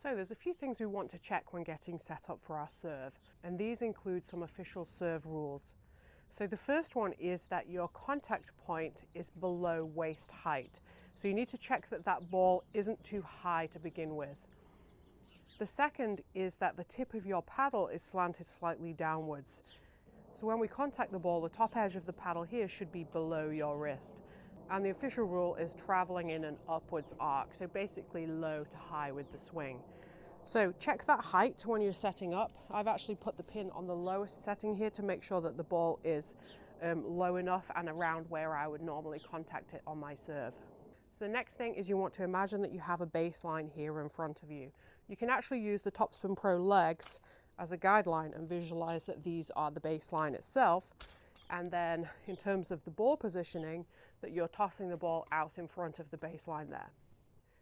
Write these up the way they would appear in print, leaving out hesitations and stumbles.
So there's a few things we want to check when getting set up for our serve, and these include some official serve rules. So the first one is that your contact point is below waist height. So you need to check that that ball isn't too high to begin with. The second is that the tip of your paddle is slanted slightly downwards. So when we contact the ball, the top edge of the paddle here should be below your wrist. And the official rule is traveling in an upwards arc, so basically low to high with the swing. So check that height when you're setting up. I've actually put the pin on the lowest setting here to make sure that the ball is low enough and around where I would normally contact it on my serve. So the next thing is you want to imagine that you have a baseline here in front of you. You can actually use the TopspinPro legs as a guideline and visualize that these are the baseline itself. And then in terms of the ball positioning, that you're tossing the ball out in front of the baseline there.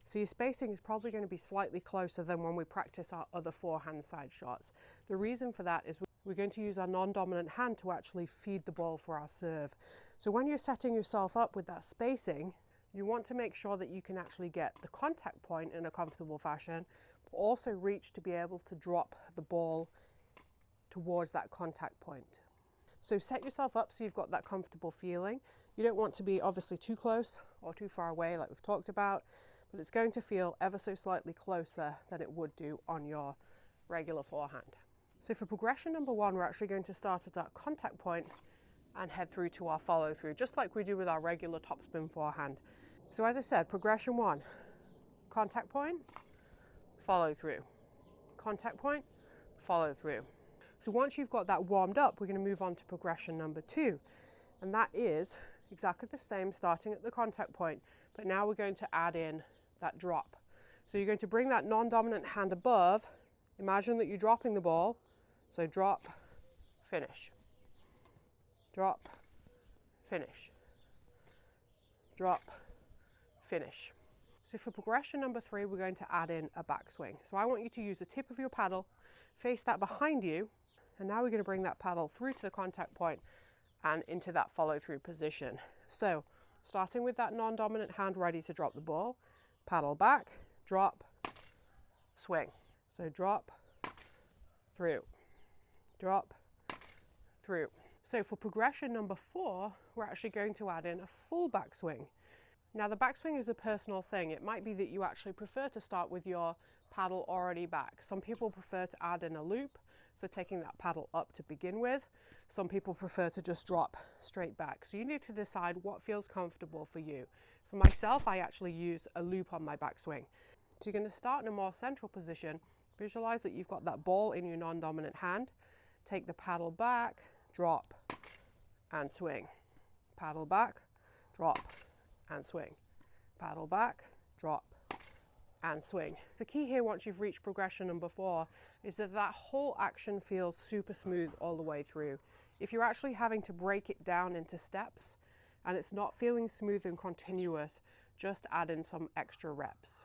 So your spacing is probably going to be slightly closer than when we practice our other forehand side shots. The reason for that is we're going to use our non-dominant hand to actually feed the ball for our serve. So when you're setting yourself up with that spacing, you want to make sure that you can actually get the contact point in a comfortable fashion, but also reach to be able to drop the ball towards that contact point. So set yourself up so you've got that comfortable feeling. You don't want to be obviously too close or too far away like we've talked about, but it's going to feel ever so slightly closer than it would do on your regular forehand. So for progression number one, we're actually going to start at that contact point and head through to our follow through, just like we do with our regular topspin forehand. So as I said, progression one, contact point, follow through, contact point, follow through. So once you've got that warmed up, we're going to move on to progression number two. And that is exactly the same, starting at the contact point, but now we're going to add in that drop. So you're going to bring that non-dominant hand above. Imagine that you're dropping the ball. So drop, finish. Drop, finish. Drop, finish. So for progression number three, we're going to add in a backswing. So I want you to use the tip of your paddle, face that behind you, and now we're going to bring that paddle through to the contact point and into that follow through position. So starting with that non-dominant hand ready to drop the ball, paddle back, drop, swing. So drop, through, drop, through. So for progression number four, we're actually going to add in a full backswing. Now the backswing is a personal thing. It might be that you actually prefer to start with your paddle already back. Some people prefer to add in a loop, so taking that paddle up to begin with. Some people prefer to just drop straight back. So you need to decide what feels comfortable for you. For myself, I actually use a loop on my backswing. So you're going to start in a more central position. Visualize that you've got that ball in your non-dominant hand. Take the paddle back, drop, and swing. Paddle back, drop, and swing. Paddle back, drop, and swing. The key here, once you've reached progression number four, is that that whole action feels super smooth all the way through. If you're actually having to break it down into steps and it's not feeling smooth and continuous, just add in some extra reps.